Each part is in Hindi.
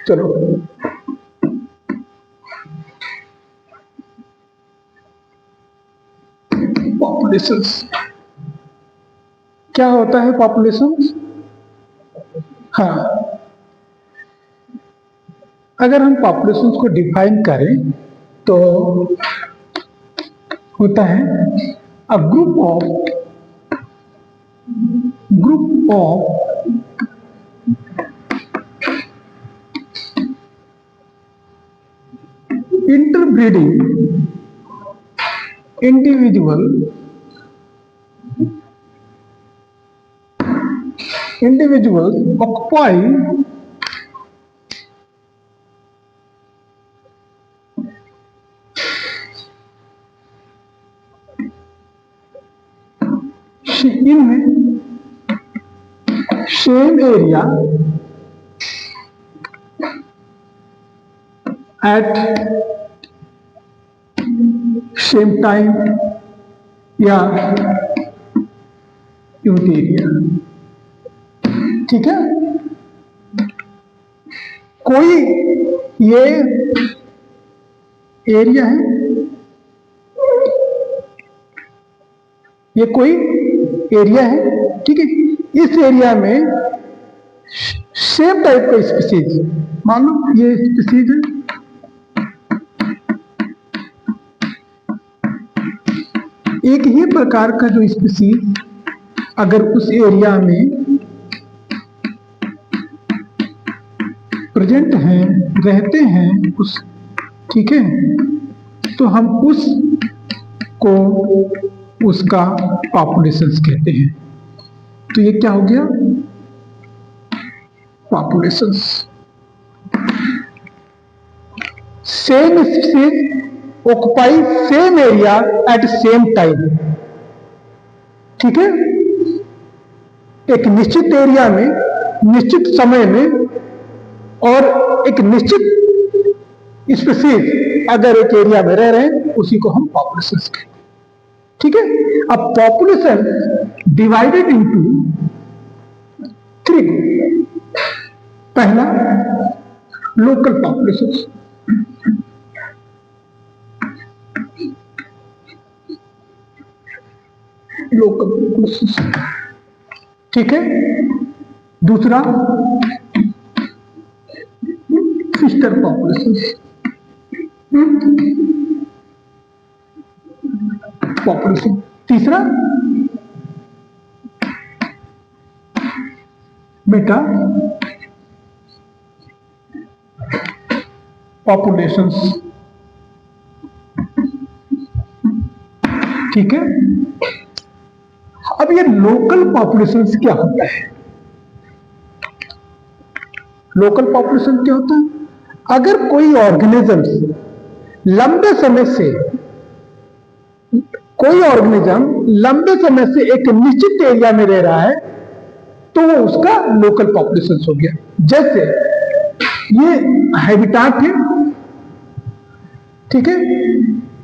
चलो, पॉपुलेशंस क्या होता है? पॉपुलेशंस, हाँ, अगर हम पॉपुलेशंस को डिफाइन करें तो होता है अ group of interbreeding individuals occupy in same area at same time या यूनिट एरिया। ठीक है, कोई ये एरिया है, ये कोई एरिया है, ठीक है, इस एरिया में सेम टाइप का स्पीसीज, मान लो ये स्पीसीज है, एक ही प्रकार का जो स्पीसीज अगर उस एरिया में प्रेजेंट हैं, रहते हैं उस, ठीक है, तो हम उस को उसका पॉपुलेशंस कहते हैं। तो ये क्या हो गया? Populations. Same species occupy same area at same time. ठीक है, एक निश्चित एरिया में, निश्चित समय में, और एक निश्चित स्पीसीज अगर एक एरिया में रह रहे हैं, उसी को हम पॉपुलेशंस कहते हैं। ठीक है, अब पॉपुलेशन डिवाइडेड इनटू 3 ग्रुप। पहला लोकल पॉपुलेशंस, लोकल पॉपुलेशंस, ठीक है। दूसरा सिस्टर पॉपुलेशंस, पॉपुलेशन। तीसरा बेटा पॉपुलेशंस, ठीक है। अब ये लोकल पॉपुलेशंस क्या होता है? लोकल पॉपुलेशन क्या होता है? अगर कोई ऑर्गेनिज्म लंबे समय से, कोई ऑर्गेनिज्म लंबे समय से एक निश्चित एरिया में रह रहा है, तो वो उसका लोकल पॉपुलेशन हो गया। जैसे ये हैबिटाट है, ठीक है,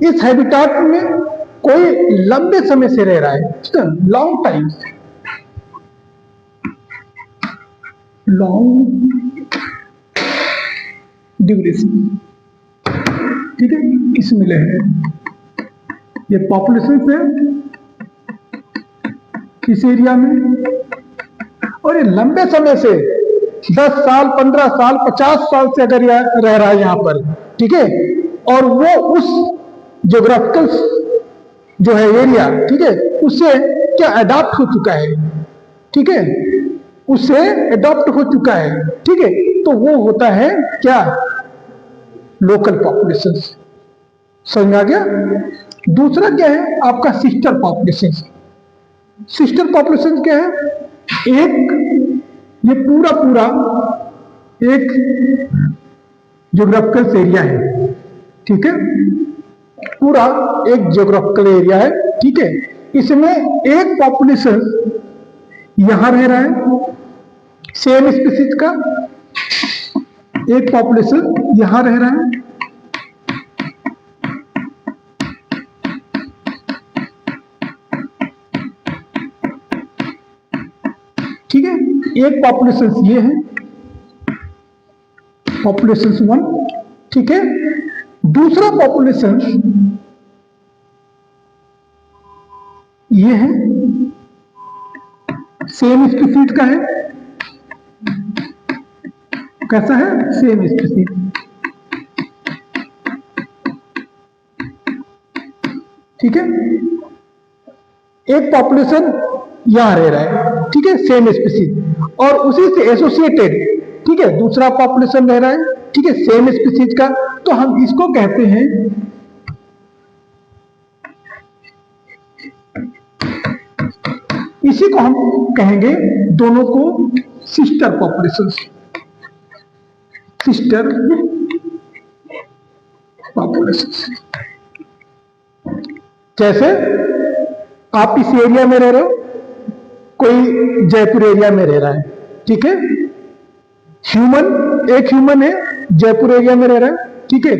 इस हैबिटाट में कोई लंबे समय से रह रहा है, लॉन्ग टाइम, लॉन्ग ड्यूरेशन, ठीक है, इसमें रह रहे हैं। ये पॉपुलेशन है इस एरिया में, और ये लंबे समय से 10 साल, 15 साल, 50 साल से अगर रह रहा है यहां पर, ठीक है, और वो उस ज्योग्राफिकल जो है एरिया, ठीक है, उससे क्या अडॉप्ट हो चुका है, ठीक है, उससे अडॉप्ट हो चुका है, ठीक है, तो वो होता है क्या? Local population. समझ आ गया? दूसरा क्या है आपका सिस्टर पॉपुलेशन। सिस्टर पॉपुलेशन क्या है? एक ये पूरा पूरा एक ज्योग्राफिकल एरिया है, ठीक है, पूरा एक ज्योग्राफिकल एरिया है, ठीक है, इसमें एक पॉपुलेशन यहां रह रहा है सेम स्पीसीज का, एक पॉपुलेशन यहां रह रहा है, ठीक है, एक पॉपुलेशन ये है, पॉपुलेशन 1, ठीक है। दूसरा पॉपुलेशन ये है, सेम स्पीसीज का है। कैसा है? Same species. ठीक है, एक पॉपुलेशन यहां रह रहा है, ठीक है, सेम स्पीसीज, और उसी से एसोसिएटेड, ठीक है, दूसरा पॉपुलेशन रह रहा है, ठीक है, सेम स्पीसीज का। तो हम इसको कहते हैं इसी को हम कहेंगे दोनों को सिस्टर पॉपुलेशन, सिस्टर पॉपुलेशन। जैसे आप इस एरिया में रह रहे हो, कोई जयपुर एरिया में रह रहा है, ठीक है, ह्यूमन, एक ह्यूमन है जयपुर एरिया में रह रहा है, ठीक है,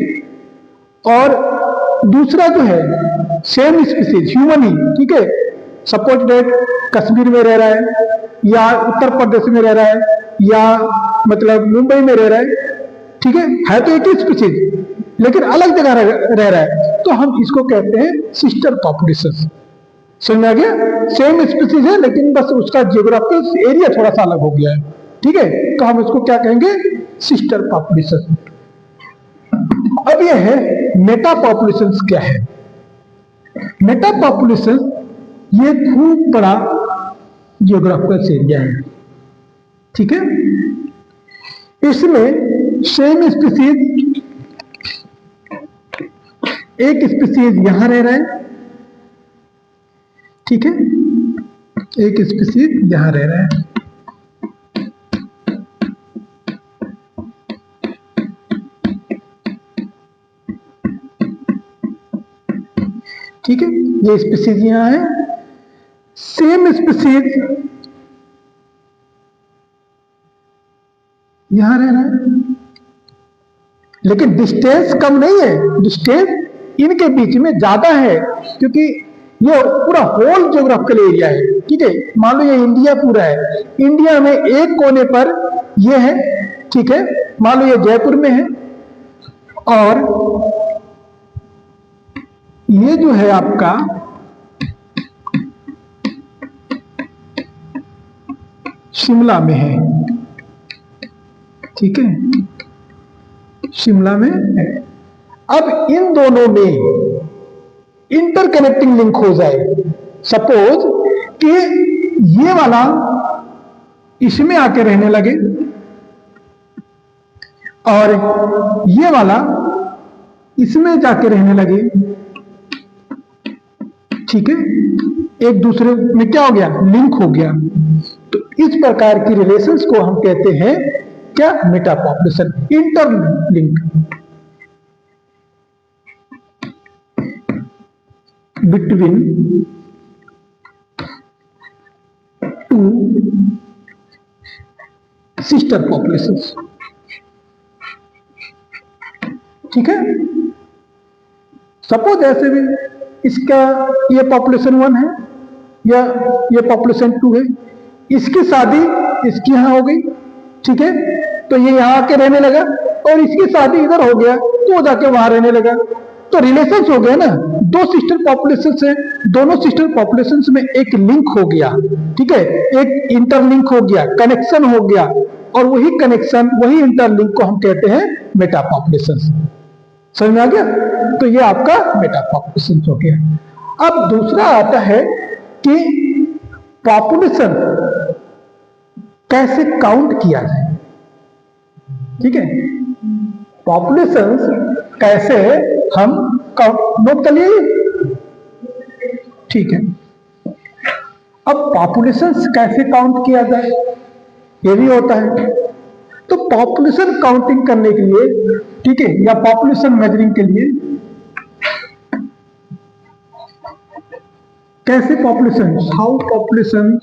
और दूसरा जो है सेम स्पीसीज ह्यूमन ही, ठीक है, सपोज डेट कश्मीर में रह रहा है, या उत्तर प्रदेश में रह रहा है, या मतलब मुंबई में रह रहा है, ठीक है तो एक ही स्पीसीज लेकिन अलग जगह रह रहा है, तो हम इसको कहते हैं सिस्टर पॉपुलेशन। समझ में आ गया? सेम स्पीसीज है लेकिन बस उसका जियोग्राफिकल एरिया थोड़ा सा अलग हो गया है, ठीक है, तो हम इसको क्या कहेंगे? Sister population. अब यह है मेटा पॉपुलेशन क्या है? मेटा पॉपुलेशन ये खूब बड़ा जियोग्राफिकल एरिया है, ठीक है, इसमें सेम स्पीसीज, एक स्पीसीज यहां रह रहा है, ठीक है, एक स्पीसीज यहां रह रहा है, ठीक है, ये स्पीसीज यहां है, सेम स्पीसीज यहां रह रहा है, लेकिन डिस्टेंस कम नहीं है, डिस्टेंस इनके बीच में ज्यादा है, क्योंकि ये पूरा होल ज्योग्राफिकल एरिया है, ठीक है। मान लो ये इंडिया पूरा है, इंडिया में एक कोने पर ये है, ठीक है, मान लो ये जयपुर में है, और ये जो है आपका शिमला में है, ठीक है, शिमला में है। अब इन दोनों में इंटरकनेक्टिंग लिंक हो जाए, सपोज कि ये वाला इसमें आके रहने लगे और ये वाला इसमें जाके रहने लगे, ठीक है, एक दूसरे में क्या हो गया? लिंक हो गया। तो इस प्रकार की रिलेशंस को हम कहते हैं क्या? Meta population, interlink between two sister populations, ठीक है। सपोज ऐसे भी इसका ये पॉपुलेशन 1 है या ये पॉपुलेशन 2 है, इसकी शादी इसकी यहां हो गई, ठीक है, तो ये यहां आके रहने लगा, और इसकी शादी इधर हो गया तो वो जाके वहां रहने लगा, तो रिलेशंस हो गया ना, दो सिस्टर पॉपुलेशन है, दोनों सिस्टर पॉपुलेशन में एक लिंक हो गया, ठीक है, एक इंटरलिंक हो गया, कनेक्शन हो गया, और वही कनेक्शन, वही इंटरलिंक को हम कहते हैं मेटा पॉपुलेशन। समझ में आ गया? तो ये आपका मेटा पॉपुलेशन हो गया। अब दूसरा आता है कि पॉपुलेशन कैसे काउंट किया जाए, ठीक है, पॉपुलेशन कैसे हम काउंट, नोट कर लिए, ठीक है। अब पॉपुलेशन कैसे काउंट किया जाए ये भी होता है, तो पॉपुलेशन काउंटिंग करने के लिए, ठीक है, या पॉपुलेशन मेजरिंग के लिए कैसे पॉपुलेशन, हाउ पॉपुलेशन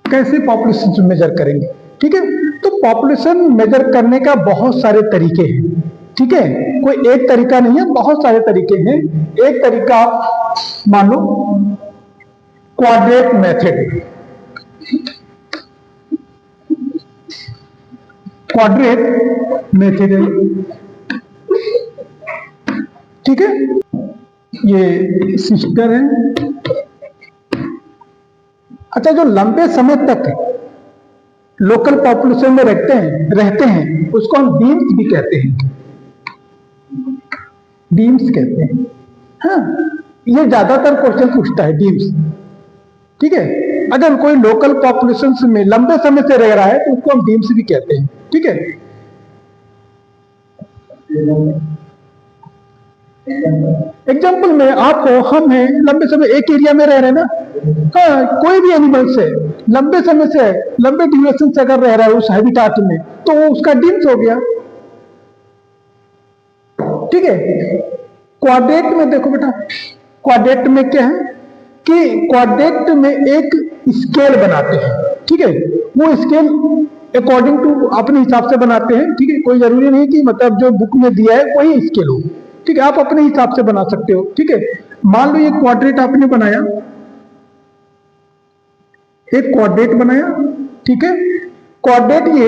कैसे पॉपुलेशन मेजर करेंगे, ठीक है। तो पॉपुलेशन मेजर करने का बहुत सारे तरीके हैं, ठीक है, कोई एक तरीका नहीं है, बहुत सारे तरीके हैं। एक तरीका मान लो क्वाड्रेट मेथड, क्वाड्रेट मेथड है, ठीक है। ये सिस्टर है। अच्छा, जो लंबे समय तक लोकल पॉपुलेशन में रहते हैं उसको हम डीम्स भी कहते हैं, डीम्स कहते हैं। हाँ, ये ज्यादातर क्वेश्चन पूछता है, डीम्स, ठीक है। अगर कोई लोकल पॉपुलेशन में लंबे समय से रह रहा है तो उसको हम डीम्स भी कहते हैं, ठीक है। एग्जाम्पल में आपको, हम हैं लंबे समय एक एरिया में रह रहे हैं ना, हाँ, कोई भी एनिमल से लंबे समय से, लंबे ड्यूरेशन से अगर रह रहा है उस हैबिटाट में, तो उसका डिम्स हो गया, ठीक है। क्वाड्रेट में देखो बेटा, क्वाड्रेट में क्या है कि क्वाड्रेट में एक स्केल बनाते हैं, ठीक है। वो स्केल अकॉर्डिंग टू अपने हिसाब से बनाते हैं, ठीक है। कोई जरूरी नहीं कि मतलब जो बुक में दिया है वही स्केल हो, ठीक है। आप अपने हिसाब से बना सकते हो, ठीक है। मान लो ये क्वाड्रेट आपने बनाया, एक क्वाड्रेट बनाया, ठीक है। क्वाड्रेट ये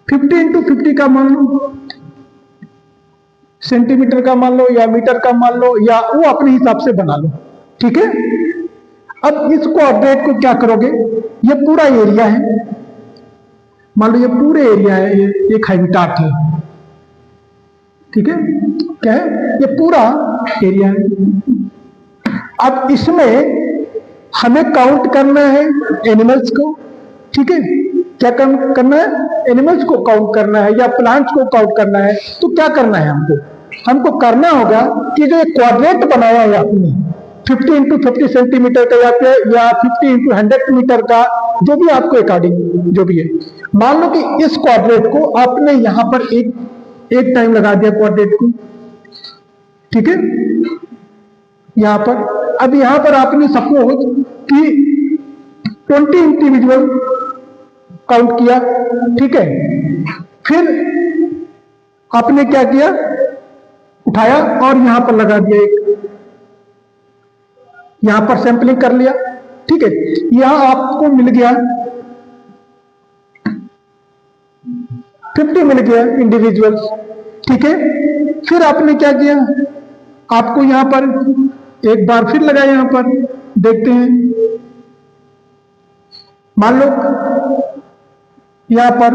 50 इंटू 50 का मान लो, सेंटीमीटर का मान लो या मीटर का मान लो, या वो अपने हिसाब से बना लो, ठीक है। अब इस क्वाड्रेट को क्या करोगे, ये पूरा एरिया है, मान लो ये पूरे एरिया है, ये एक हैबिटाट है, ठीक है। क्या है, ये पूरा एरिया है। अब इसमें हमें काउंट करना है एनिमल्स को, ठीक है। क्या करना है, एनिमल्स को काउंट करना है या प्लांट्स को काउंट करना है। तो क्या करना है हमको करना होगा कि जो एक क्वाड्रेट बनाया है आपने 50 इंटू 50 सेंटीमीटर का या 50 इंटू 100 मीटर का, जो भी आपको अकॉर्डिंग जो भी है, मान लो कि इस क्वाड्रेट को आपने यहां पर एक टाइम लगा दिया क्वाड्रेट को, ठीक है, यहां पर। अब यहां पर आपने सपोज कि 20 इंडिविजुअल काउंट किया, ठीक है। फिर आपने क्या किया, उठाया और यहां पर लगा दिया एक, यहां पर सैंपलिंग कर लिया, ठीक है। यहां आपको मिल गया 50 मिल गया इंडिविजुअल्स, ठीक है। फिर आपने क्या किया, आपको यहां पर एक बार फिर लगा, यहां पर देखते हैं, मान लो यहां पर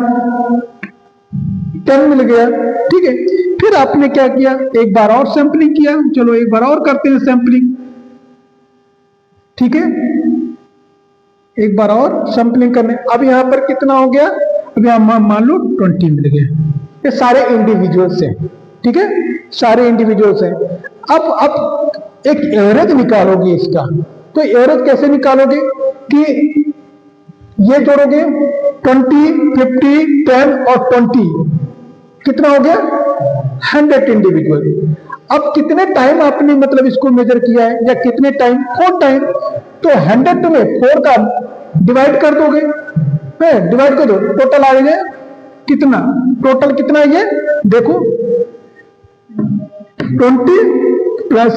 10 मिल गया, ठीक है। फिर आपने क्या किया, एक बार और सैंपलिंग किया, चलो एक बार और करते हैं सैंपलिंग, ठीक है। एक बार और सैंपलिंग करने, अब यहां पर कितना हो गया, अब यहां मान लो 20 मिल गया। ये सारे इंडिविजुअल्स हैं, ठीक है, सारे इंडिविजुअल्स हैं। अब एक एवरेज निकालोगे इसका, तो एवरेज कैसे निकालोगे कि ये जोड़ोगे 20, 50, 10 और 20, कितना हो गया 100 इंडिविजुअल। अब कितने टाइम आपने मतलब इसको मेजर किया है, या कितने टाइम, 4 टाइम, तो 100 में 4 का डिवाइड कर दोगे, डिवाइड कर दो, टोटल आ गया कितना, टोटल कितना ये देखो, 20 प्लस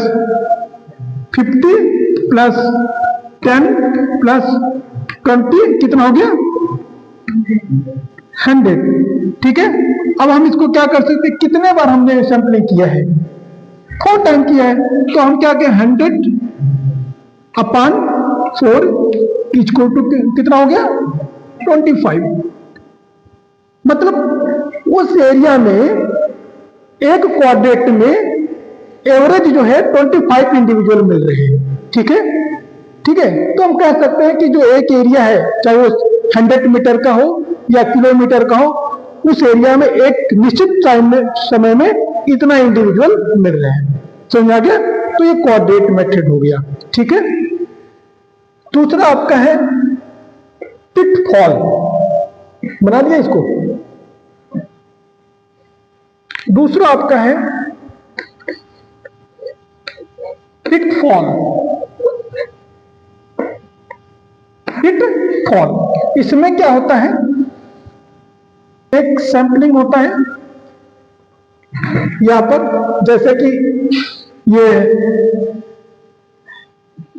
50 प्लस 10 प्लस 20 कितना हो गया 100, ठीक है। अब हम इसको क्या कर सकते हैं, कितने बार हमने सैंपलिंग किया है, 4 टाइम किया है, तो हम क्या कहें 100 अपॉन 4 इक्वल टू कितना हो गया 25। मतलब उस एरिया में एक क्वाड्रेट में एवरेज जो है 25 इंडिविजुअल मिल रहे हैं, ठीक है, ठीक है। तो हम कह सकते हैं कि जो एक एरिया है, चाहे वो 100 मीटर का हो या किलोमीटर का हो, उस एरिया में एक निश्चित टाइम में, समय में इतना इंडिविजुअल मिल रहे हैं, समझ आ गया। तो ये क्वाड्रेट मेथड हो गया, ठीक है। दूसरा आपका है पिटफॉल, बना दिया इसको। दूसरा आपका है पिटफॉल, पिटफॉल इसमें क्या होता है, एक सैंपलिंग होता है यहां पर, जैसे कि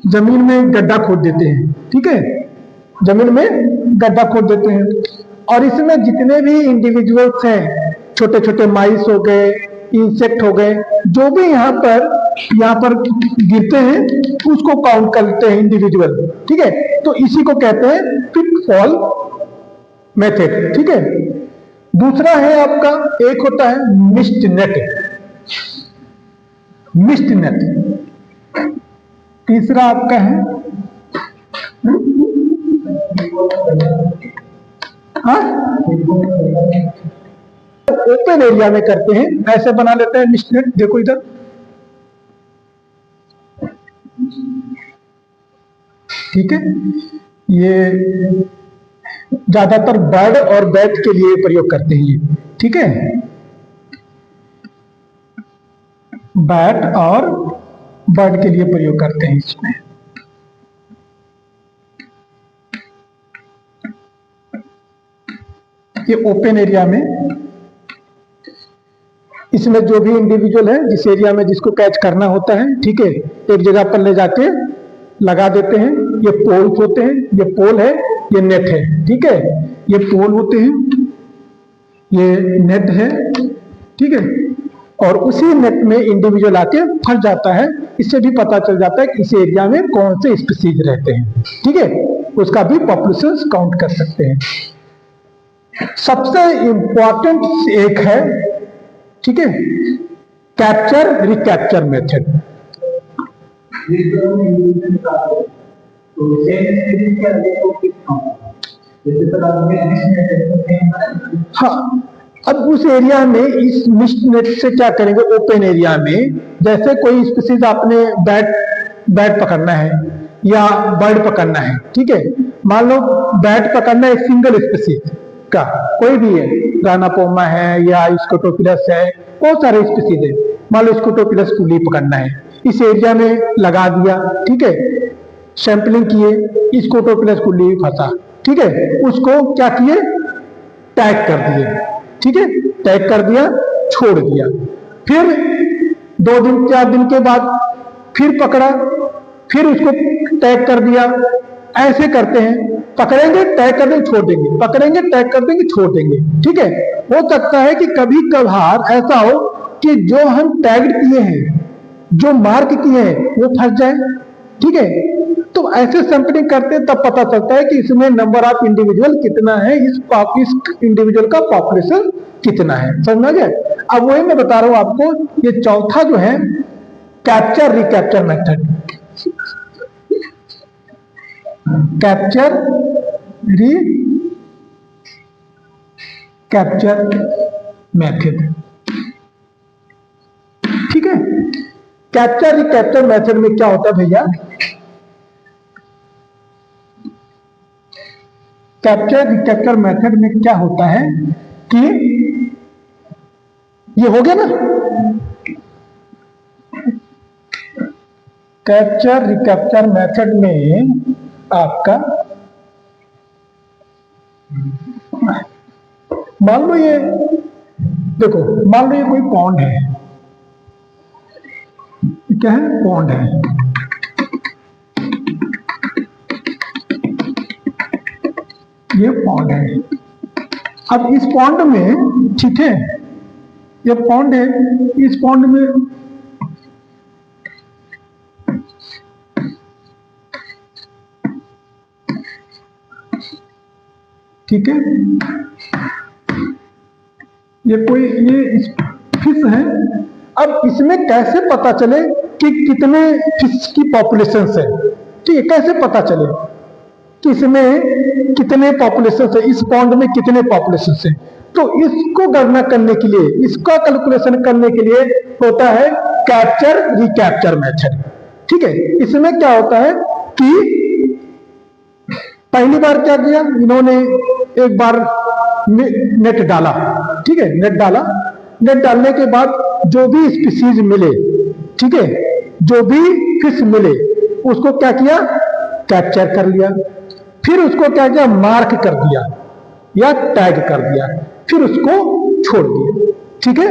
जमीन में गड्ढा खोद देते हैं, ठीक है, जमीन में गड्ढा खोद देते हैं, और इसमें जितने भी इंडिविजुअल्स हैं, छोटे छोटे माइस हो गए, इंसेक्ट हो गए, जो भी यहाँ पर गिरते हैं उसको काउंट करते हैं इंडिविजुअल, ठीक है। तो इसी को कहते हैं पिटफॉल मेथड, ठीक है। दूसरा है आपका, एक होता है मिस्ट नेट, मिस्ट नेट। तीसरा आपका है ओपन एरिया में करते हैं, ऐसे बना लेते हैं मिस्ट नेट। देखो इधर, ठीक है, ये ज्यादातर बर्ड और बैट के लिए प्रयोग करते हैं ये, ठीक है, बैट और बर्ड के लिए प्रयोग करते हैं इसमें। ये ओपन एरिया में, इसमें जो भी इंडिविजुअल है जिस एरिया में जिसको कैच करना होता है, ठीक है, एक जगह पर ले जाके लगा देते हैं। ये पोल्स होते हैं, ये पोल है, ये नेट है, ठीक है, ये पोल होते हैं, ये नेट है, ठीक है, और उसी नेट में इंडिविजुअल आके फंस जाता है। इससे भी पता चल जाता है कि इस एरिया में कौन से स्पीसीज रहते हैं, ठीक है, उसका भी पॉपुलेशन काउंट कर सकते हैं। सबसे इंपॉर्टेंट एक है, ठीक है, कैप्चर रिकैप्चर मेथड। हाँ, अब उस एरिया में इस मिस्ट नेट से क्या करेंगे, ओपन एरिया में जैसे कोई स्पीसीज आपने बैट पकड़ना है या बर्ड पकड़ना है, ठीक है, मान लो बैट पकड़ना है एक सिंगल स्पीसीज का, कोई भी है, गानापोमा है या स्कोटोपिलस है, बहुत सारे स्पीसीज है, मान लो स्कोटोपिलस कुली पकड़ना है, इस एरिया में लगा दिया, ठीक है, सैंपलिंग किए, स्कोटोपिलस कुली फंसा, ठीक है, उसको क्या किए, टैग कर दिए, ठीक है, टैग कर दिया, छोड़ दिया, फिर 2 दिन 4 दिन के बाद फिर पकड़ा, फिर उसको टैग कर दिया, ऐसे करते हैं, पकड़ेंगे टैग कर देंगे छोड़ देंगे, पकड़ेंगे टैग कर देंगे छोड़ देंगे, ठीक है। हो सकता है कि कभी कभार ऐसा हो कि जो हम टैग किए हैं, जो मार्क किए हैं, वो फंस जाए, ठीक है। तो ऐसे सैंपलिंग करते हैं, तब पता चलता है कि इसमें नंबर ऑफ इंडिविजुअल कितना है, इस इंडिविजुअल का पॉपुलेशन कितना है, समझ में आ गया। अब वही मैं बता रहा हूं आपको, ये चौथा जो है capture recapture method, capture recapture method, ठीक है। कैप्चर रिकैप्चर मेथड में क्या होता है भैया, कैप्चर रिकैप्चर मेथड में क्या होता है कि ये हो गया ना, कैप्चर रिकैप्चर मेथड में आपका मान लो ये देखो, मान लो ये कोई पॉन्ड है, क्या है, पॉन्ड है, ये पॉन्ड है। अब इस पॉन्ड में, ठीक है, ये पॉन्ड है, इस पॉन्ड में ठीक है, ये फिश है। अब इसमें कैसे पता चले कि कितने फिश की पॉपुलेशन है, ठीक है, कैसे पता चले कि इसमें कितने पॉपुलेशन है, इस पॉन्ड में कितने पॉपुलेशन है। तो इसको गणना करने के लिए, इसका कैलकुलेशन करने के लिए होता है कैप्चर रिकैप्चर मेथड, ठीक है। इसमें क्या होता है कि पहली बार क्या किया इन्होंने, एक बार नेट डाला, ठीक है, नेट डाला, नेट डालने के बाद जो भी स्पीसीज मिले, ठीक है, जो भी फिश मिले, उसको क्या किया, कैप्चर कर लिया, फिर उसको क्या किया, मार्क कर दिया या टैग कर दिया, फिर उसको छोड़ दिया, ठीक है।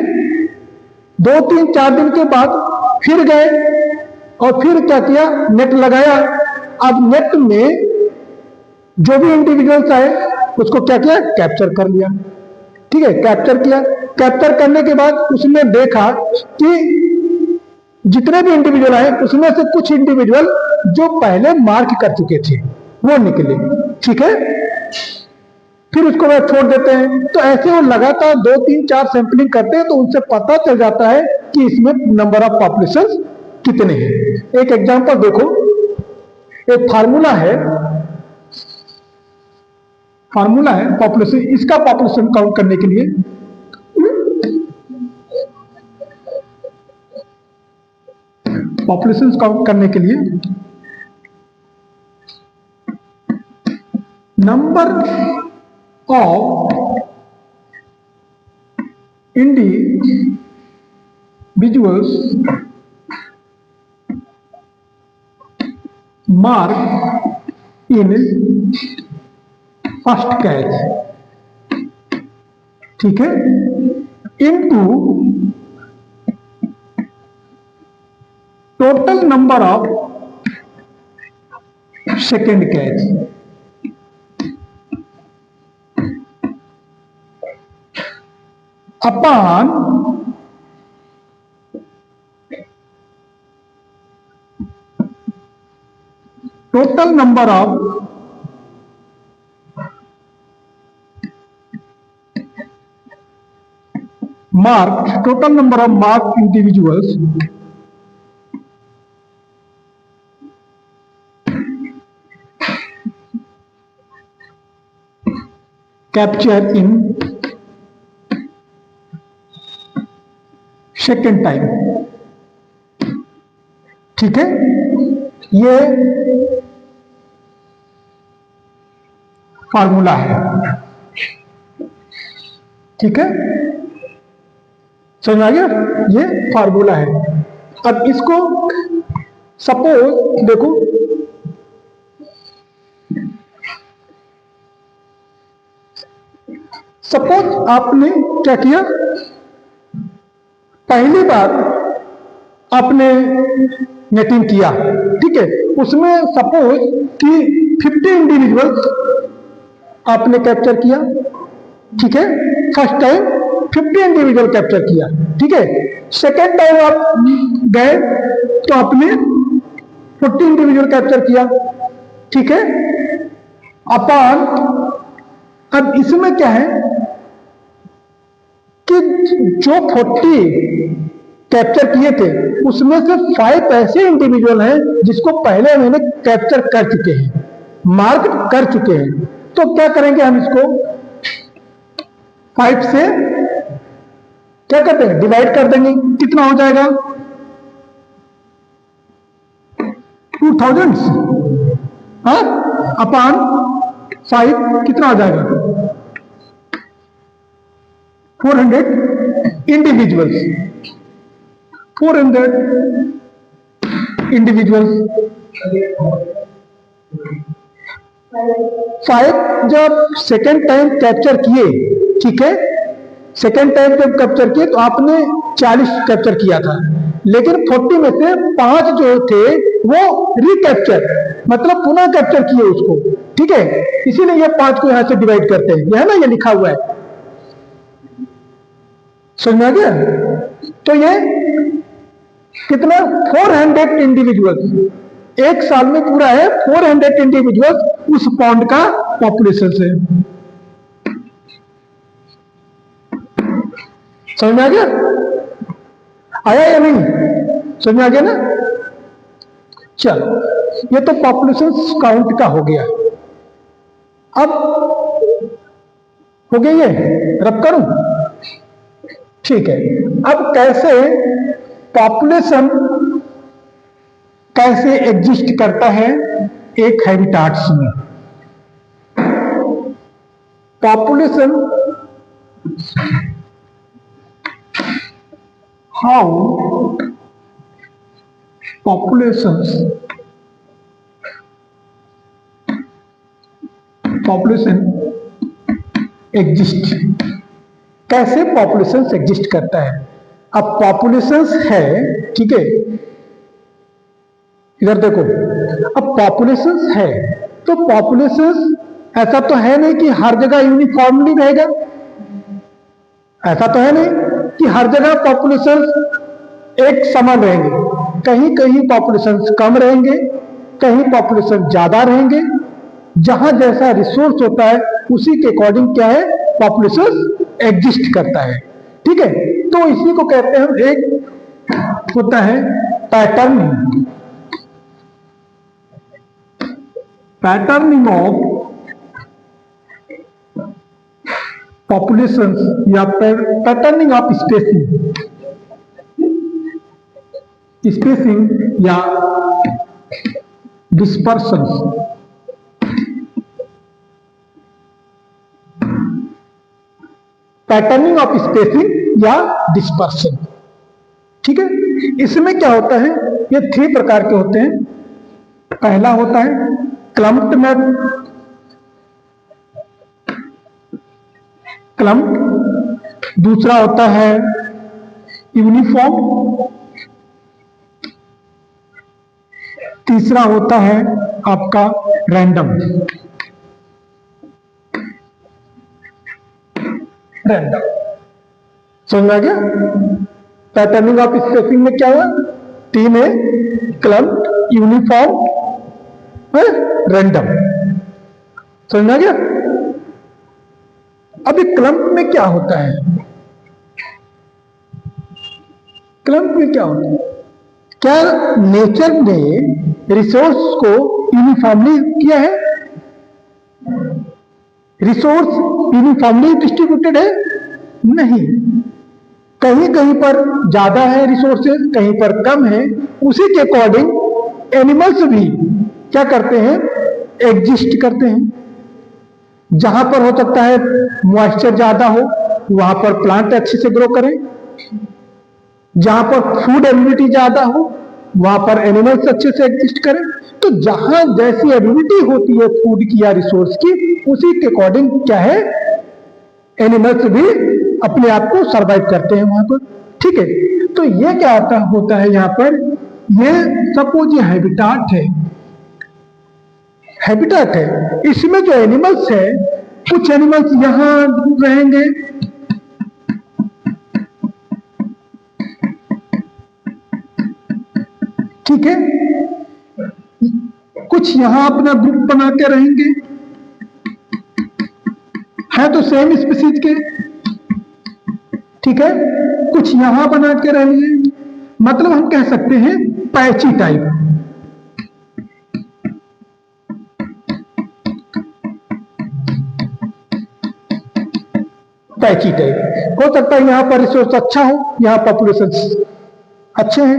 2 3 4 दिन के बाद फिर गए, और फिर क्या किया, नेट लगाया। अब नेट में जो भी इंडिविजुअल्स आए उसको क्या किया, कैप्चर कर लिया। ठीक है, कैप्चर किया। कैप्चर करने के बाद उसने देखा कि जितने भी इंडिविजुअल आए उसमें से कुछ इंडिविजुअल जो पहले मार्क कर चुके थे वो निकले। ठीक है, फिर उसको वह छोड़ देते हैं। तो ऐसे वो लगातार 2 3 4 सैंपलिंग करते हैं, तो उनसे पता चल जाता है कि इसमें नंबर ऑफ पॉपुलेशन कितने हैं। एक एग्जांपल देखो, एक फार्मूला है पॉपुलेशन, इसका पॉपुलेशन काउंट करने के लिए। पॉपुलेशन काउंट करने के लिए number of individuals mark in first catch, ठीक है, into total number of second catch. Upon total number of mark individuals capture in second time. ठीक है, ये फार्मूला है। ठीक है, समझ आ गया, ये फार्मूला है। अब इसको सपोज देखो, सपोज आपने क्या किया, पहली बार आपने नेटिंग किया। ठीक है, उसमें सपोज कि 50 इंडिविजुअल्स आपने कैप्चर किया। ठीक है, फर्स्ट टाइम 50 इंडिविजुअल कैप्चर किया। ठीक है, सेकेंड टाइम आप गए तो आपने 40 इंडिविजुअल कैप्चर किया। ठीक है, अपॉन, अब इसमें क्या है कि जो 40 कैप्चर किए थे उसमें से 5 ऐसे इंडिविजुअल हैं जिसको पहले मैंने कैप्चर कर चुके हैं, मार्क कर चुके हैं। तो क्या करेंगे, हम इसको 5 से क्या करते हैं, डिवाइड कर देंगे। कितना हो जाएगा, 2000 हाँ, अपॉन 5 कितना हो जाएगा, 400 इंडिविजुअल्स। 400 इंडिविजुअल्स, 5 जब सेकेंड टाइम कैप्चर किए। ठीक है, सेकेंड टाइम जब कैप्चर किए तो आपने 40 कैप्चर किया था, लेकिन 40 में से 5 जो थे वो रिकैप्चर, मतलब पुनः कैप्चर किए उसको। ठीक है, इसीलिए ये 5 को यहां से डिवाइड करते हैं, यह है ना, ये लिखा हुआ है। समझ में आ गया? तो ये कितना, 400 इंडिविजुअल्स एक साल में पूरा है। 400 इंडिविजुअल्स उस पॉन्ड का पॉपुलेशन से। समझ में आ गया, आया या नहीं, समझ में आ गया ना? चलो, ये तो पॉपुलेशन काउंट का हो गया। अब हो गया, ये रब करूं, ठीक है। अब कैसे पॉपुलेशन कैसे एग्जिस्ट करता है एक हैबिटाट्स में। पॉपुलेशन, हाउ पॉपुलेशन एग्जिस्ट, कैसे पॉपुलेशन एग्जिस्ट करता है। अब पॉपुलेशन है, ठीक है, इधर देखो, अब पॉपुलेशन है तो पॉपुलेशन ऐसा तो है नहीं कि हर जगह यूनिफॉर्मली रहेगा, ऐसा तो है नहीं कि हर जगह पॉपुलेशन एक समान रहेंगे। कहीं कहीं पॉपुलेशन कम रहेंगे, कहीं पॉपुलेशन ज्यादा रहेंगे। जहां जैसा रिसोर्स होता है उसी के अकॉर्डिंग क्या है, पॉपुलेशन एग्जिस्ट करता है। ठीक है, तो इसी को कहते हैं, एक होता है पैटर्निंग, पैटर्निंग ऑफ पॉपुलेशन या पैटर्निंग ऑफ स्पेसिंग, स्पेसिंग या डिस्पर्सन। पैटर्निंग ऑफ स्पेसिंग या डिस्पर्सन। ठीक है, इसमें क्या होता है, ये 3 प्रकार के होते हैं। पहला होता है क्लम्प्ड मैप, क्लम्प्ड। दूसरा होता है यूनिफॉर्म। तीसरा होता है आपका रैंडम। रैंडम समझ में आ गया? पैटर्निंग ऑफ स्पेसिंग में क्या हुआ, 3 है, क्लम्प्ड, यूनिफॉर्म, रैंडम। समझ में आ गया? अब क्लम्प में क्या होता है, क्लम्प में क्या होता है, क्या नेचर ने रिसोर्स को यूनिफॉर्मली किया है, रिसोर्स यूनिफॉर्मली डिस्ट्रीब्यूटेड है? नहीं, कहीं कहीं पर ज्यादा है रिसोर्सेज, कहीं पर कम है। उसी के अकॉर्डिंग एनिमल्स भी क्या करते हैं, एग्जिस्ट करते हैं। जहां पर हो सकता है मॉइस्चर ज्यादा हो वहां पर प्लांट अच्छे से ग्रो करें, जहां पर फूड एबिलिटी ज्यादा हो वहां पर एनिमल्स अच्छे से एग्जिस्ट करें। तो जहां जैसी एबिलिटी होती है फूड की या रिसोर्स की, उसी के अकॉर्डिंग क्या है, एनिमल्स भी अपने आप को सरवाइव करते हैं वहां पर। ठीक है, तो ये क्या होता है यहां पर, ये सपोज ये हैबिटाट है, हैबिटाट है, इसमें जो एनिमल्स है, कुछ एनिमल्स यहां रहेंगे, ठीक है, कुछ यहां अपना ग्रुप बना के रहेंगे, है तो सेम स्पीसीज के, ठीक है, कुछ यहां बना के रहेंगे। मतलब हम कह सकते हैं पैची टाइप, पैची टाइप हो सकता है। यहां पर रिसोर्स अच्छा हो, यहां पॉपुलेशन अच्छे हैं,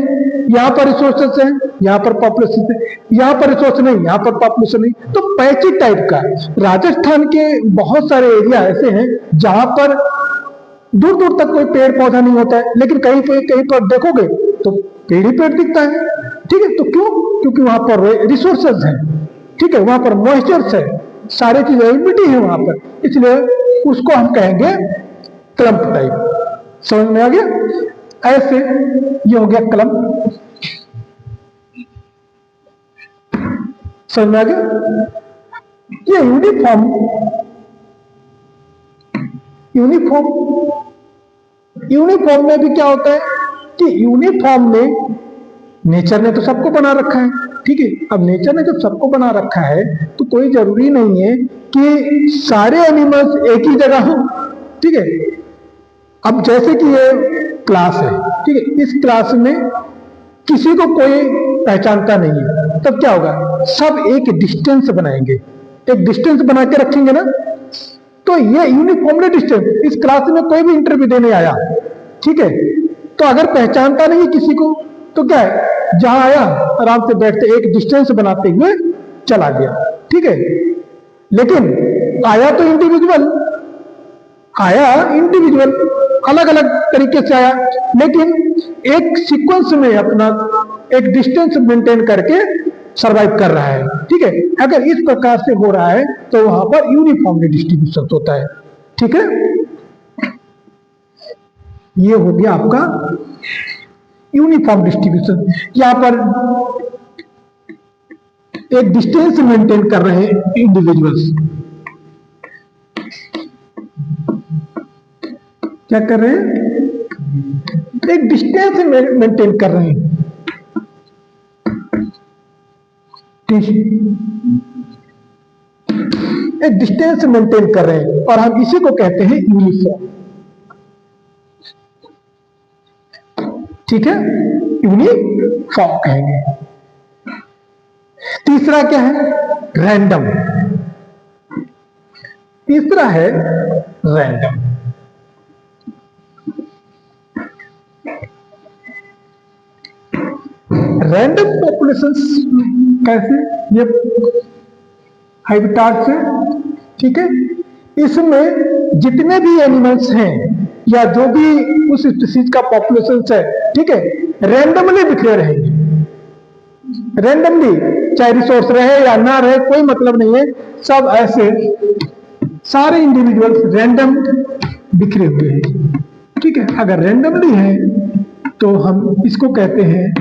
यहां पर रिसोर्सेस हैं, यहां पर पॉपुलेशन है, यहां पर रिसोर्स नहीं, यहां पर पॉपुलेशन नहीं। तो पैची टाइप का, राजस्थान के बहुत सारे एरिया ऐसे हैं जहां पर दूर दूर तक कोई पेड़ पौधा नहीं होता है, लेकिन कहीं पर देखोगे तो पेड़ ही पेड़ दिखता है। ठीक है, तो क्यों, क्योंकि वहां पर रिसोर्सेज हैं, ठीक है, वहां पर मॉइस्चर्स है, सारी चीज एबिलिटी है वहां पर, इसलिए उसको हम कहेंगे क्लम्प टाइप। समझ में आ गया? ऐसे ये हो गया क्लम्प। समझ में आ गया? ये यूनिफॉर्म, यूनिफॉर्म में भी क्या होता है कि यूनिफॉर्म में नेचर ने तो सबको बना रखा है, ठीक है। अब नेचर ने जब सबको बना रखा है तो कोई जरूरी नहीं है कि सारे एनिमल्स एक ही जगह हो, ठीक है। अब जैसे कि ये क्लास है, ठीक है, इस क्लास में किसी को कोई पहचानता नहीं है, तब क्या होगा, सब एक डिस्टेंस बनाएंगे, एक डिस्टेंस बना के रखेंगे ना, तो ये यूनिफॉर्मली डिस्टेंस, इस क्लास में कोई भी इंटरव्यू देने आया, ठीक है, तो अगर पहचानता नहीं किसी को तो क्या है, जहां आया आराम से बैठते एक डिस्टेंस बनाते हुए चला गया, ठीक है। लेकिन आया तो इंडिविजुअल, अलग अलग तरीके से आया, लेकिन एक सीक्वेंस में अपना एक डिस्टेंस मेंटेन करके सरवाइव कर रहा है, ठीक है। अगर इस प्रकार से हो रहा है तो वहां पर यूनिफॉर्मली डिस्ट्रीब्यूशन होता है, ठीक है। ये हो गया आपका यूनिफॉर्म डिस्ट्रीब्यूशन। यहां पर एक डिस्टेंस मेंटेन कर रहे हैं इंडिविजुअल्स। क्या कर रहे हैं? एक डिस्टेंस मेंटेन कर रहे हैं। एक डिस्टेंस मेंटेन कर रहे हैं और हम इसी को कहते हैं यूनिफॉर्म। ठीक है, यूनिफॉर्म कहेंगे। तीसरा क्या है? रैंडम। तीसरा है रैंडम। रैंडम पॉपुलेशंस कैसे? ये हैबिटाट से, ठीक है, इसमें जितने भी एनिमल्स हैं या जो भी उस स्पीसीज का पॉपुलेशन है, ठीक है, रैंडमली बिखरे रहेंगे। रैंडमली, चाहे रिसोर्स रहे या ना रहे कोई मतलब नहीं है, सब ऐसे सारे इंडिविजुअल्स रैंडम बिखरे हुए हैं। ठीक है, अगर रैंडमली है तो हम इसको कहते हैं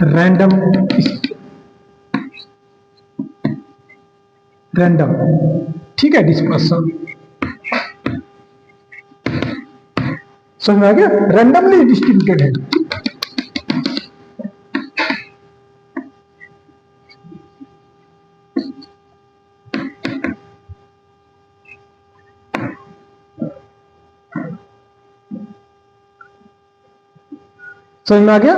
रैंडम। रैंडम, ठीक है, डिस्पर्सन। समझ में आ गया? रैंडमली डिस्ट्रीब्यूटेड है। समझ में आ गया?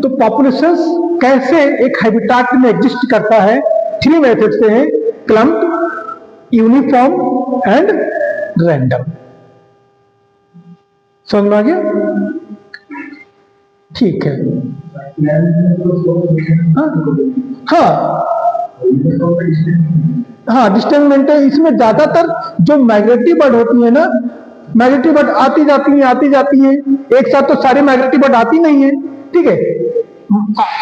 तो पॉपुलेशंस कैसे एक हैबिटाट में एग्जिस्ट करता है? थ्री मेथड से है, क्लम्प्ड, यूनिफॉर्म एंड रैंडम। समझ में आ गया? ठीक है। हाँ, डिस्टेंस मेंटेन। इसमें ज्यादातर जो माइग्रेटरी बर्ड होती है ना, माइग्रेटरी बर्ड आती जाती है, एक साथ तो सारी माइग्रेटरी बर्ड आती नहीं है, ठीक है,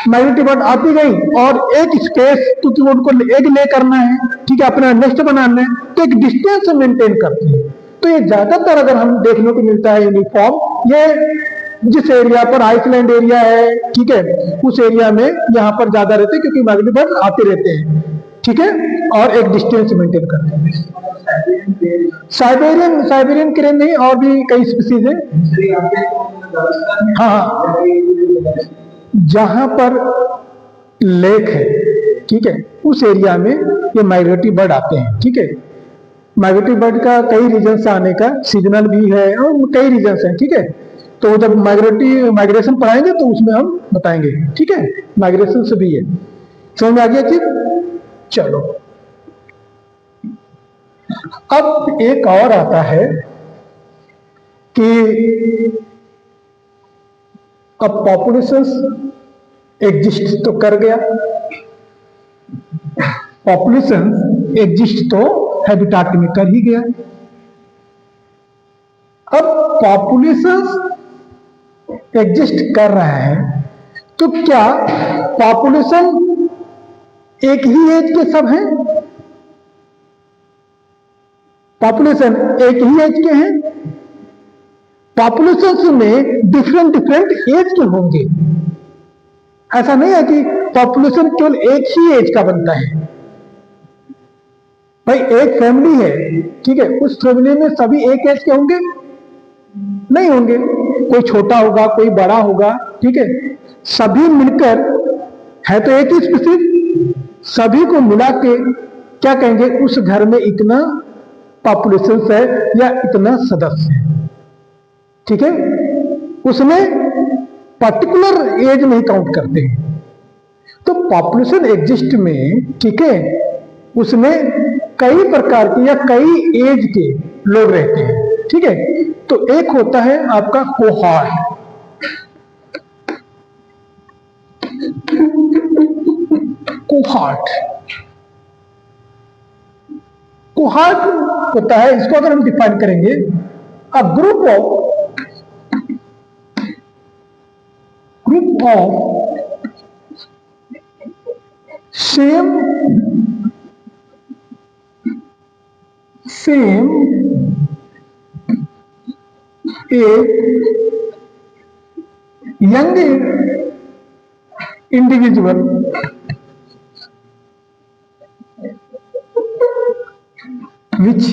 माइग्रेटरी बर्ड आती गई और एक स्पेस, क्योंकि उनको एग ले करना है, ठीक है, अपना नेस्ट बनाना है, तो एक डिस्टेंस मेंटेन करती है। तो ये ज्यादातर अगर हम देखने को मिलता है यूनिफॉर्म, ये जिस एरिया पर आइसलैंड एरिया है, ठीक है, उस एरिया में यहाँ पर ज्यादा रहते हैं क्योंकि माइग्रेटरी बर्ड आते रहते हैं, ठीक है, और एक डिस्टेंस मेंटेन करते हैं। साइबेरियन क्रेन नहीं, और भी कई स्पीसीज है। हाँ, जहां पर लेक है, ठीक है, उस एरिया में ये माइग्रेटरी बर्ड आते हैं। ठीक है, माइग्रेटरी बर्ड का कई रीजन से आने का, सीजनल भी है और कई रीजन हैं। ठीक है, तो जब माइग्रेशन पढ़ाएंगे तो उसमें हम बताएंगे। ठीक है, माइग्रेशन से भी है। समझ में आ गया चीज? चलो, अब एक और आता है कि अब पॉपुलेशंस एग्जिस्ट तो कर गया, पॉपुलेशन एग्जिस्ट तो हैबिटाट में कर ही गया। अब पॉपुलेशंस एग्जिस्ट कर रहा है तो क्या पॉपुलेशन एक ही एज के सब हैं? पॉपुलेशन एक ही एज के हैं? पॉपुलेशन में डिफरेंट एज के होंगे। ऐसा नहीं है कि पॉपुलेशन केवल एक ही एज का बनता है। भाई, एक फैमिली है, ठीक है, उस फैमिली में सभी एक एज के होंगे? नहीं होंगे, कोई छोटा होगा, कोई बड़ा होगा। ठीक है, सभी मिलकर है तो एक ही स्पीसीज, सभी को मिला के क्या कहेंगे? उस घर में इतना पॉपुलेशन है या इतना सदस्य है। ठीक है, उसमें पर्टिकुलर एज नहीं काउंट करते हैं। तो पॉपुलेशन एग्जिस्ट में, ठीक है, उसमें कई प्रकार के या कई एज के लोग रहते हैं। ठीक है, तो एक होता है आपका कोहॉर्ट। कोहॉर्ट होता है, इसको अगर हम डिफाइन करेंगे, a group of same age young individual which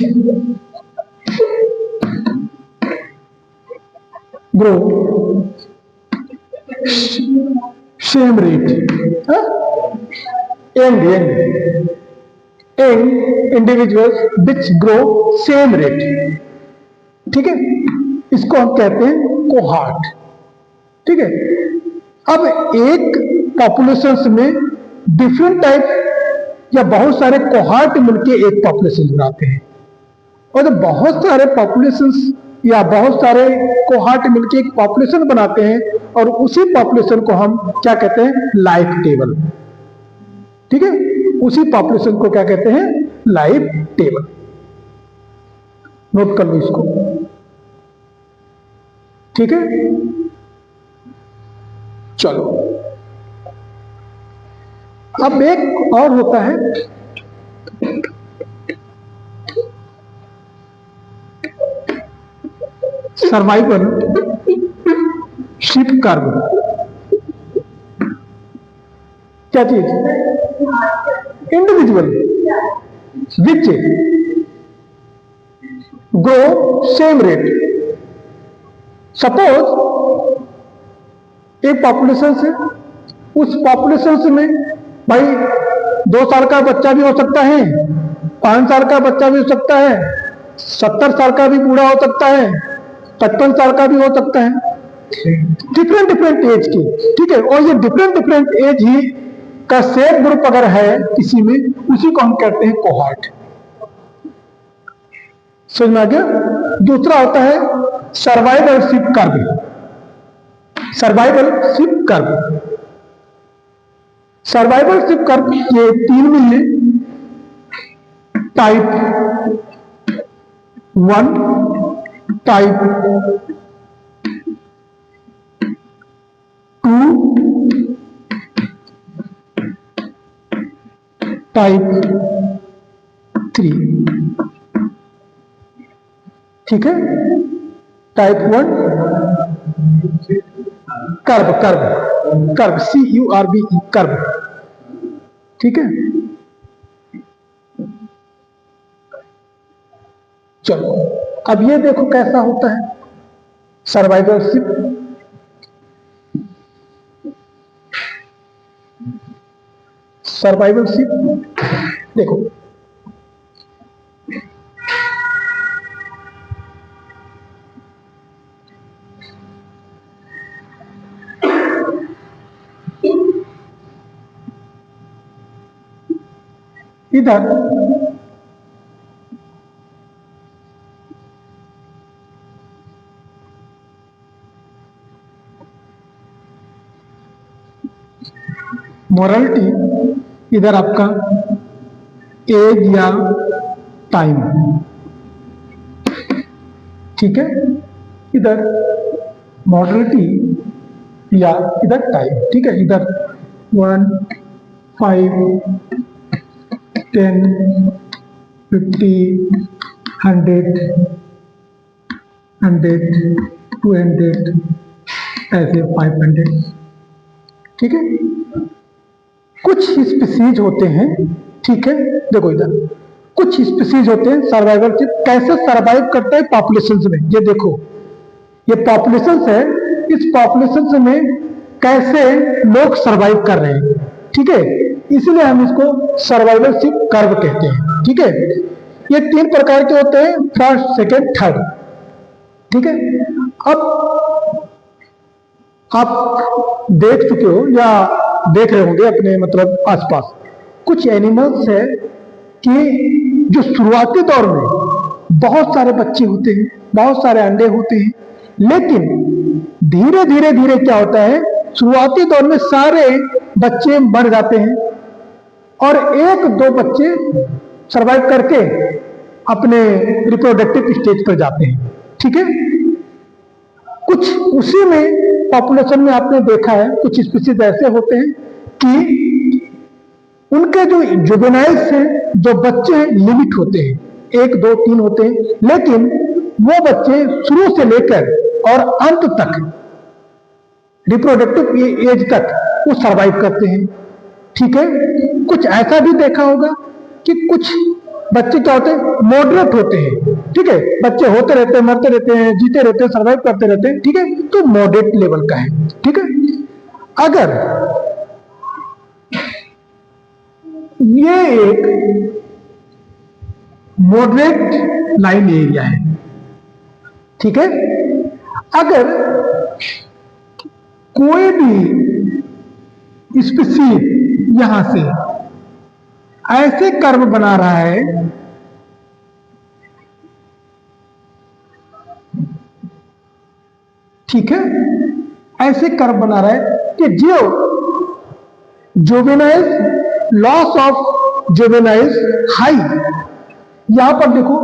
grow same rate, young individuals which grow same rate, ठीक है, इसको हम कहते हैं कोहार्ट, ठीक है। अब एक पॉपुलेशंस में डिफरेंट टाइप या बहुत सारे कोहार्ट मिलके एक पॉपुलेशन बनाते हैं, और जब बहुत सारे पॉपुलेशंस या बहुत सारे कोहार्ट मिलके एक पॉपुलेशन बनाते हैं, और उसी पॉपुलेशन को हम क्या कहते हैं, लाइफ टेबल, ठीक है, उसी पॉपुलेशन को क्या कहते हैं, लाइफ टेबल। नोट कर लो इसको, ठीक है। चलो, अब एक और होता है सर्वाइवल शिप कर्व। क्या चीज, individual which grow same rate. Suppose एक पॉपुलेशन से, उस पॉपुलेशन से में भाई 2 साल का बच्चा भी हो सकता है, 5 साल का बच्चा भी हो सकता है, 70 साल का भी बूढ़ा हो सकता है, 55 साल का भी हो सकता है, डिफरेंट एज की, ठीक है। और ये डिफरेंट एज ही का सेम ग्रुप अगर है किसी में, उसी को हम कहते हैं कोहार्ट। समझ में आ गया। दूसरा होता है सर्वाइवलशिप कर्व। सर्वाइवलशिप कर्व, सर्वाइवलशिप कर्व ये 3 मिले, टाइप 1, टाइप 2, टाइप 3, ठीक है। टाइप 1 कर्व CURVE कर्व, ठीक है। चलो, अब ये देखो कैसा होता है सर्वाइवलशिप। देखो, इधर मोरालिटी, इधर आपका एज या टाइम, ठीक है। इधर मॉडलिटी या इधर टाइम, ठीक है। इधर 1, 5, 10, 50, 100, 200, ऐसे 500, ठीक है। कुछ स्पीसीज होते हैं, ठीक है। देखो, इधर कुछ स्पीसीज होते हैं सर्वाइवलशिप कैसे सर्वाइव करते हैं पॉपुलेशंस में। ये देखो, ये पॉपुलेशंस है, इस पॉपुलेशंस में कैसे लोग सर्वाइव कर रहे हैं, ठीक है। इसलिए हम इसको सर्वाइवलशिप कर्व कहते हैं, ठीक है। ये 3 प्रकार के होते हैं, फर्स्ट, सेकेंड, थर्ड, ठीक है। अब आप देख चुके हो या देख रहे होंगे अपने मतलब आसपास, कुछ एनिमल्स है कि जो शुरुआती दौर में बहुत सारे बच्चे होते हैं, बहुत सारे अंडे होते हैं, लेकिन धीरे धीरे क्या होता है, शुरुआती दौर में सारे बच्चे मर जाते हैं और 1-2 बच्चे सरवाइव करके अपने रिप्रोडक्टिव स्टेज पर जाते हैं, ठीक है। कुछ उसी में पॉपुलेशन में आपने देखा है, कुछ स्पीशीज ऐसे होते हैं कि उनके जो जुवेनाइल्स हैं, जो बच्चे हैं, लिमिट होते हैं, 1, 2, 3 होते हैं, लेकिन वो बच्चे शुरू से लेकर और अंत तक, रिप्रोडक्टिव एज तक वो सर्वाइव करते हैं, ठीक है। कुछ ऐसा भी देखा होगा कि कुछ बच्चे क्या होते हैं, मॉडरेट होते हैं, ठीक है, बच्चे होते रहते हैं, मरते रहते हैं, जीते रहते हैं, सर्वाइव करते रहते हैं, ठीक है, तो मॉडरेट लेवल का है, ठीक है। अगर ये एक मॉडरेट लाइन एरिया है, ठीक है, अगर कोई भी स्पीशीज यहां से ऐसे कर्व बना रहा है, ठीक है, ऐसे कर्व बना रहा है कि जो juvenile loss of juvenile high, यहां पर देखो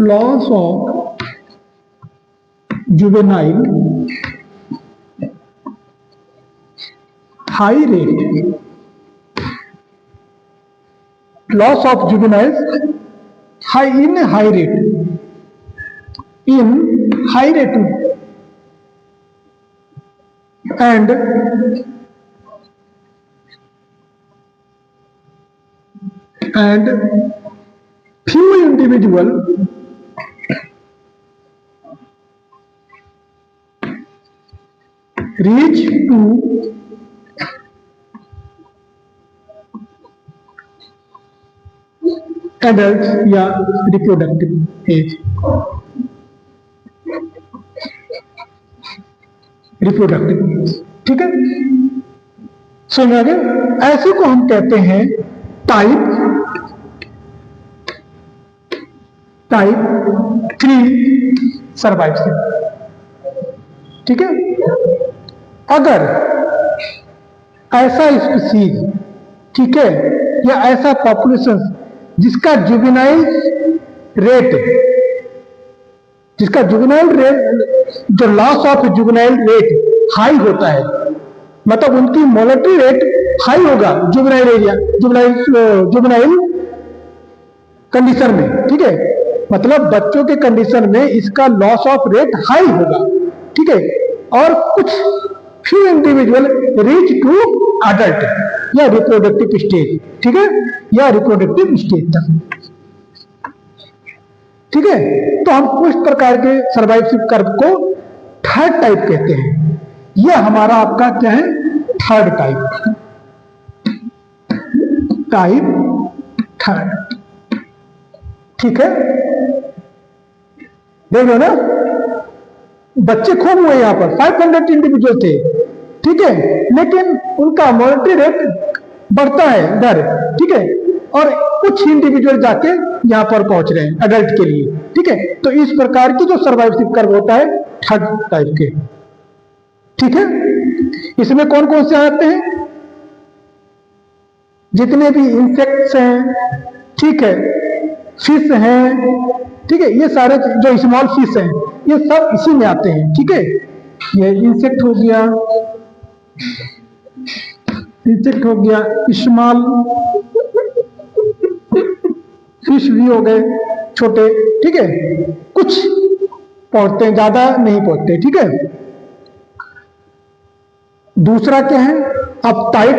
loss of juvenile high rate, loss of juvenile high in high rate, in high rate and few individual reach to adults या reproductive age, रिप्रोडक्टिव, ठीक है। सुनिए आगे, ऐसे को हम कहते हैं टाइप 3 सर्वाइवल, ठीक है। अगर ऐसा स्पीसीज, ठीक है, या ऐसा पॉपुलेशन जिसका जुवेनाइल रेट, जो loss of juvenile rate high होता है, मतलब उनकी मोर्टेलिटी रेट हाई होगा जुवेनाइल कंडीशन में, ठीक है, मतलब बच्चों के कंडीशन में इसका लॉस ऑफ रेट हाई होगा, ठीक है, और कुछ few individual reach to adult या रिप्रोडक्टिव स्टेज, ठीक है, या रिप्रोडक्टिव स्टेज तक, ठीक है। तो हम उस प्रकार के सर्वाइवल कर्व को थर्ड टाइप कहते हैं। यह हमारा आपका क्या है, थर्ड टाइप थर्ड, ठीक है। देख लो ना, बच्चे खूब हुए यहां पर 500 इंडिविजुअल थे, ठीक है, लेकिन उनका मोर्टेलिटी रेट बढ़ता है इधर, ठीक है, और कुछ इंडिविजुअल जाके यहां पर पहुंच रहे हैं अडल्ट के लिए, ठीक है। तो इस प्रकार की जो सर्वाइवल कर्व होता है थर्ड टाइप के, ठीक है। इसमें कौन कौन से आते हैं, जितने भी इंसेक्ट्स हैं, ठीक है, फिश हैं, ठीक है, ये सारे जो स्मॉल फिश हैं ये सब इसी में आते हैं, ठीक है। ये इंसेक्ट हो गया, स्मॉल फिश भी हो गए छोटे, ठीक है, कुछ पहुंचते हैं, ज्यादा नहीं पहुंचते, ठीक है। दूसरा क्या है, अब टाइप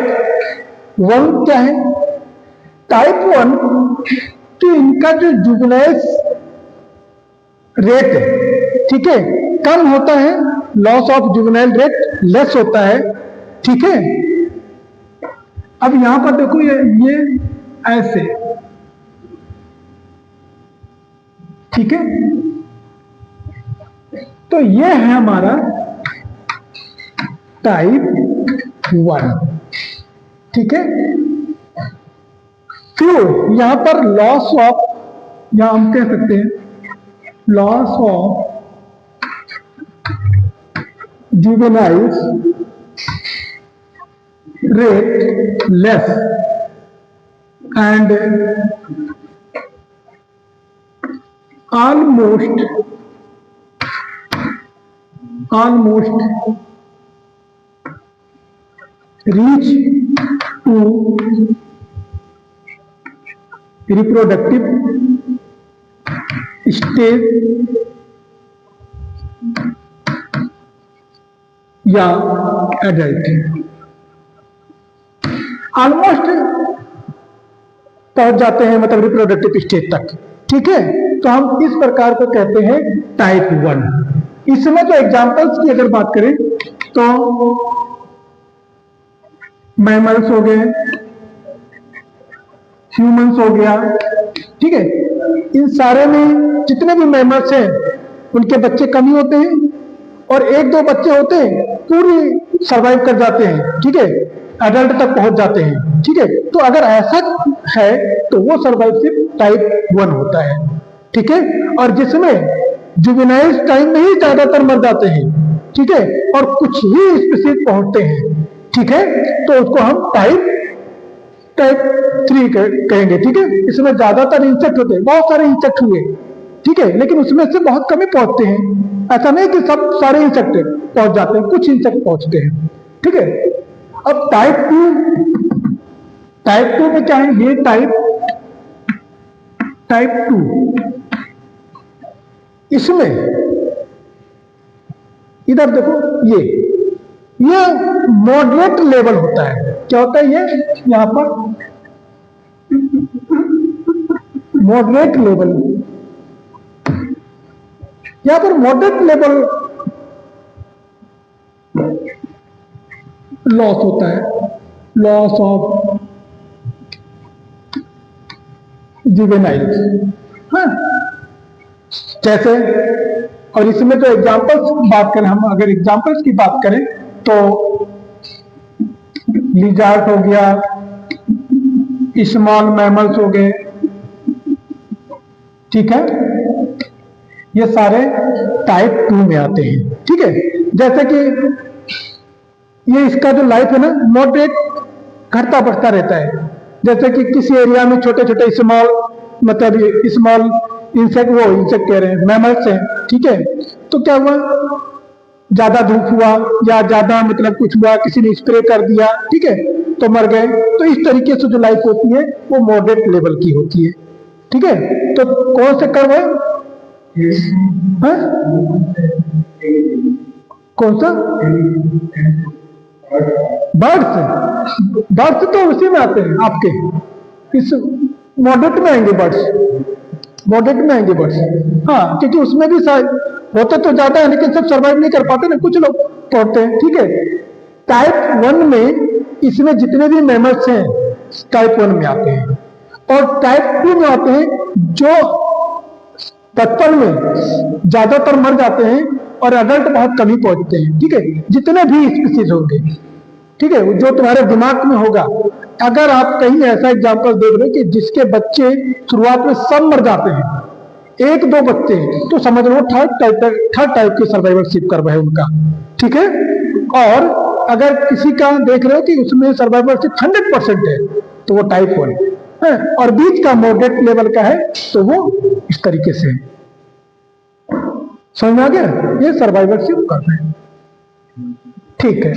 1 क्या है, टाइप 1 तो इनका जो जुवेनाइल रेट, ठीक है, कम होता है, loss of juvenile rate less होता है, ठीक है। अब यहां पर देखो ये ऐसे, ठीक है, तो ये है हमारा टाइप 1, ठीक है। फिर यहां पर लॉस ऑफ, या हम कह सकते हैं loss of juveniles rate less and almost reach to reproductive stage या adult। ऑलमोस्ट पहुंच जाते हैं, मतलब रिप्रोडक्टिव स्टेज तक। ठीक है, तो हम इस प्रकार को कहते हैं टाइप 1। इसमें जो एग्जांपल्स की अगर बात करें तो मैमल्स हो गए, ह्यूमंस हो गया। ठीक है, इन सारे में जितने भी मैमल्स हैं उनके बच्चे कम ही होते हैं, और एक दो बच्चे होते हैं पूरी सरवाइव कर जाते हैं। ठीक है, एडल्ट तक पहुंच जाते हैं। ठीक है, तो अगर ऐसा है तो वो सर्वाइवशिप टाइप 1 होता है। ठीक है, और जिसमें जुवेनाइल टाइम में ही ज्यादातर मर जाते हैं। ठीक है, और कुछ ही स्पीशीज पहुंचते हैं। ठीक है, तो उसको हम टाइप 3 कहेंगे। ठीक है, इसमें ज्यादातर इंसेक्ट होते हैं, बहुत सारे इंसेक्ट हुए। ठीक है, लेकिन उसमें से बहुत कम ही पहुंचते हैं। ऐसा नहीं कि सब सारे इंसेक्ट पहुंच जाते हैं, कुछ इंसेक्ट पहुंचते हैं। ठीक है, अब टाइप 2 में क्या है, ये टाइप 2, इसमें इधर देखो, ये मॉडरेट लेवल होता है। क्या होता है ये, यहां पर मॉडरेट लेवल, यहां पर मॉडरेट लेवल लॉस होता है, लॉस ऑफ जुवेनाइल्स। हाँ, जैसे, और इसमें जो एग्जांपल्स बात करें, हम अगर एग्जांपल्स की बात करें तो लिजार्ड हो गया, स्मॉल मैमल्स हो गए। ठीक है, ये सारे टाइप 2 में आते हैं। ठीक है, जैसे कि ये इसका जो लाइफ है ना, मॉडरेट घटता बढ़ता रहता है। जैसे कि किसी एरिया में छोटे छोटे स्मॉल, मतलब स्मॉल इंसेक्ट कह रहे हैं, मैमल्स हैं। ठीक है, तो क्या हुआ, ज्यादा धूप हुआ या ज्यादा मतलब कुछ हुआ, किसी ने स्प्रे कर दिया, ठीक है, तो मर गए। तो इस तरीके से जो लाइफ होती है वो मॉडरेट लेवल की होती है। ठीक है, तो कौन से कर्व है, कौन सा, बर्ड्स तो उसी में आते हैं आपके, इस मॉडरेट में आएंगे बर्ड्स। हाँ, क्योंकि उसमें भी होते तो ज्यादा है, लेकिन सब सर्वाइव नहीं कर पाते ना, कुछ लोग पहुंचते हैं। ठीक है, टाइप 1 में इसमें जितने भी मैमल्स हैं टाइप 1 में आते हैं, और टाइप 2 में आते हैं जो बचपन में ज्यादातर मर जाते हैं और अडल्ट बहुत कम ही पहुंचते हैं। ठीक है, जितने भी स्पीसीज होंगे। ठीक है, जो तुम्हारे दिमाग में होगा, अगर आप कहीं ऐसा एग्जांपल देख रहे हो कि जिसके बच्चे शुरुआत में सब मर जाते हैं, एक दो बच्चे, तो समझ लो थर्ड टाइप की सर्वाइवलशिप कर्व है उनका। ठीक है, और अगर किसी का देख रहे हो कि उसमें सर्वाइवलशिप 100% है, तो वो टाइप 1 है, और बीच का मॉडरेट लेवल का है, तो वो इस तरीके से है। समझ में आ गया, ये सर्वाइवलशिप कर्व है। ठीक है।